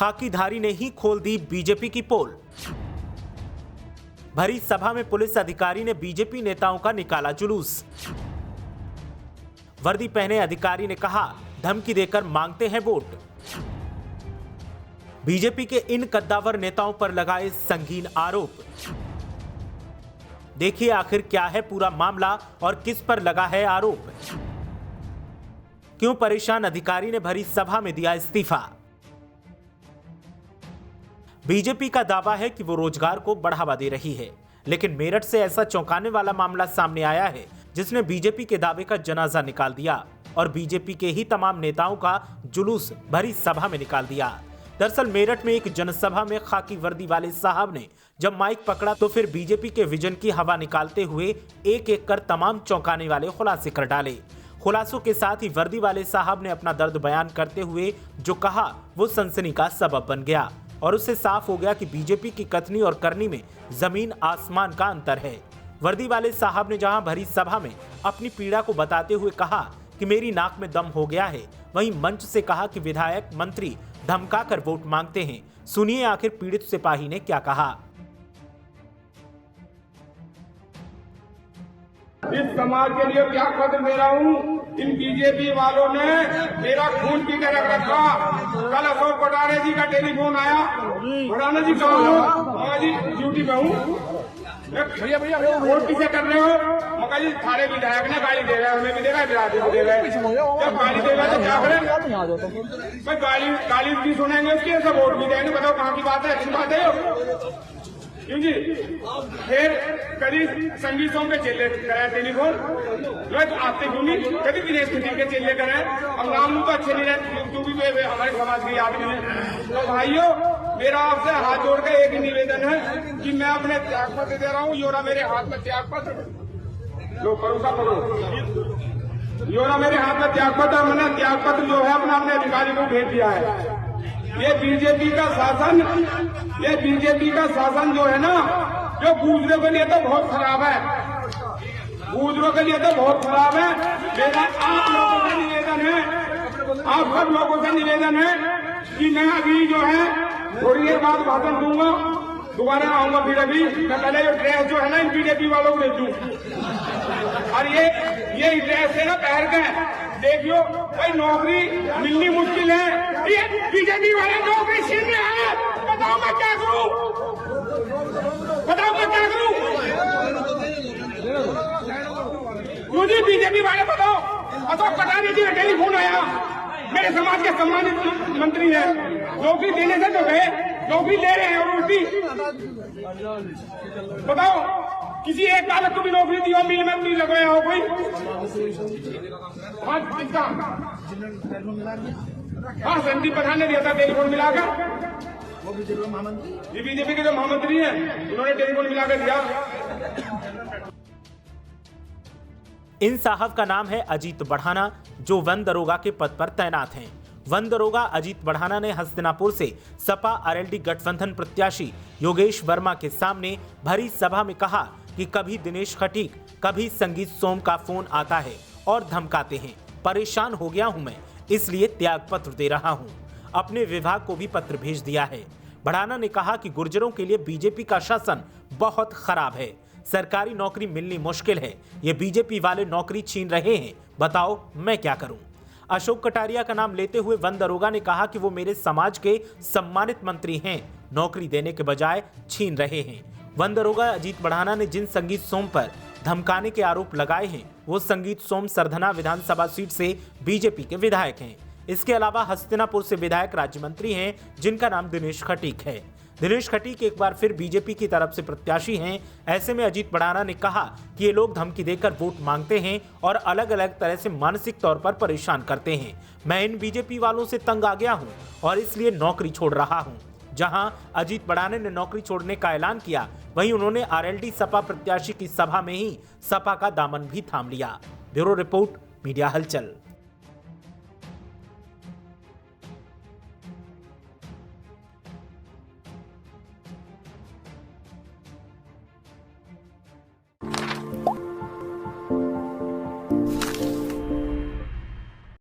खाकीधारी ने ही खोल दी बीजेपी की पोल। भरी सभा में पुलिस अधिकारी ने बीजेपी नेताओं का निकाला जुलूस। वर्दी पहने अधिकारी ने कहा, धमकी देकर मांगते हैं वोट। बीजेपी के इन कद्दावर नेताओं पर लगाए संगीन आरोप। देखिए आखिर क्या है पूरा मामला और किस पर लगा है आरोप। क्यों परेशान अधिकारी ने भरी सभा में दिया इस्तीफा। बीजेपी का दावा है कि वो रोजगार को बढ़ावा दे रही है, लेकिन मेरठ से ऐसा चौंकाने वाला मामला सामने आया है जिसने बीजेपी के दावे का जनाजा निकाल दिया और बीजेपी के ही तमाम नेताओं का जुलूस भरी सभा में निकाल दिया। दरअसल मेरठ में एक जनसभा में खाकी वर्दी वाले साहब ने जब माइक पकड़ा तो फिर बीजेपी के विजन की हवा निकालते हुए एक एक कर तमाम चौंकाने वाले खुलासे कर डाले। खुलासों के साथ ही वर्दी वाले साहब ने अपना दर्द बयान करते हुए जो कहा वो सनसनी का सबब बन गया और उससे साफ हो गया कि बीजेपी की कथनी और करनी में जमीन आसमान का अंतर है। वर्दी वाले साहब ने जहां भरी सभा में अपनी पीड़ा को बताते हुए कहा कि मेरी नाक में दम हो गया है, वहीं मंच से कहा कि विधायक मंत्री धमकाकर वोट मांगते हैं। सुनिए आखिर पीड़ित सिपाही ने क्या कहा। इस समाज के लिए क्या कदम ले रहा हूँ। इन बीजेपी वालों ने मेरा खून पी के रख रखा। कल अशोक भटारे जी का टेलीफोन आया। भटाना जी कहाँ जी ड्यूटी पे हूँ। भैया वोट किसे कर रहे हो। मका जी थारे विधायक ने गाली दे रहे हैं, हमें भी दे रहा है, बिरादरी को दे रहे हैं। जब गाली दे रहा है तो क्या करें। भाई गाली भी सुनेंगे उसकी, ऐसा वोट भी देंगे। बताओ कहाँ की बात है, अच्छी बात है क्यों जी। फिर कभी संगीत सॉन्ग के चेले कराए टेलीफोन, तो आते क्यों नहीं। कभी दिनेश खटीक के चेले कराए। अब नाम तो अच्छे नहीं रहे, तू भी हमारे समाज के आदमी है। तो भाइयों मेरा आपसे हाथ जोड़ के एक ही निवेदन है कि मैं अपने त्याग पत्र दे रहा हूँ। योरा मेरे हाथ में त्याग पत्र लो, परोसा पढ़ो। योरा मेरे हाथ में त्याग पत्र, मैंने त्याग पत्र जो है अपना अपने अधिकारी को भेज दिया है। ये बीजेपी का शासन जो है ना, जो गुजरों के लिए तो बहुत खराब है। गुजरों के लिए तो बहुत खराब है। मेरा आप लोगों से निवेदन है, आप सब लोगों से निवेदन है कि मैं अभी जो है थोड़ी देर बाद भाषण दूंगा, दोबारा आऊंगा। फिर अभी मैं पहले ये ड्रेस जो है ना इन बीजेपी वालों को दे दूं। और ये ड्रेस है ना पहन के देखियो भाई, नौकरी मिलनी मुश्किल है। ये बीजेपी वाले नौकरी छीन रहे हैं। बताओ मैं क्या करूं, बताओ मैं क्या करूं। मुझे बीजेपी वाले बताओ। अशोक भटारे जी का टेलीफोन आया, मेरे समाज के सम्मानित मंत्री है। नौकरी देने से तो गए, नौकरी ले रहे हैं और उल्टी। बताओ किसी एक बालक को भी नौकरी दी हो, मिल में नहीं लगाया हो कोई। हाँ संदीप प्रधान ने दिया था टेलीफोन मिलाकर। ये बीजेपी के जो महामंत्री हैं उन्होंने टेलीफोन मिलाकर दिया। इन साहब का नाम है अजीत बढ़ाना, जो वन दरोगा के पद पर तैनात हैं। वन दरोगा अजीत बढ़ाना ने हस्तिनापुर से सपा आरएलडी गठबंधन प्रत्याशी योगेश वर्मा के सामने भरी सभा में कहा कि कभी दिनेश खटीक, कभी संगीत सोम का फोन आता है और धमकाते हैं। परेशान हो गया हूं मैं, इसलिए त्याग पत्र दे रहा हूं। अपने विभाग को भी पत्र भेज दिया है। बढ़ाना ने कहा कि गुर्जरों के लिए बीजेपी का शासन बहुत खराब है, सरकारी नौकरी मिलनी मुश्किल है। ये बीजेपी वाले नौकरी छीन रहे हैं, बताओ मैं क्या करूं। अशोक कटारिया का नाम लेते हुए वन दरोगा ने कहा कि वो मेरे समाज के सम्मानित मंत्री हैं, नौकरी देने के बजाय छीन रहे हैं। वन दरोगा अजीत बढ़ाना ने जिन संगीत सोम पर धमकाने के आरोप लगाए हैं वो संगीत सोम सरधना विधानसभा सीट से बीजेपी के विधायक हैं। इसके अलावा हस्तिनापुर से विधायक राज्य मंत्री हैं जिनका नाम दिनेश खटीक है। दिनेश खटीक एक बार फिर बीजेपी की तरफ से प्रत्याशी हैं। ऐसे में अजीत बढ़ाना ने कहा कि ये लोग धमकी देकर वोट मांगते हैं और अलग अलग तरह से मानसिक तौर पर परेशान करते हैं। मैं इन बीजेपी वालों से तंग आ गया हूं और इसलिए नौकरी छोड़ रहा हूं। जहां अजीत बढ़ाने ने नौकरी छोड़ने का ऐलान किया, वहीं उन्होंने आरएलडी सपा प्रत्याशी की सभा में ही सपा का दामन भी थाम लिया। ब्यूरो रिपोर्ट, मीडिया हलचल।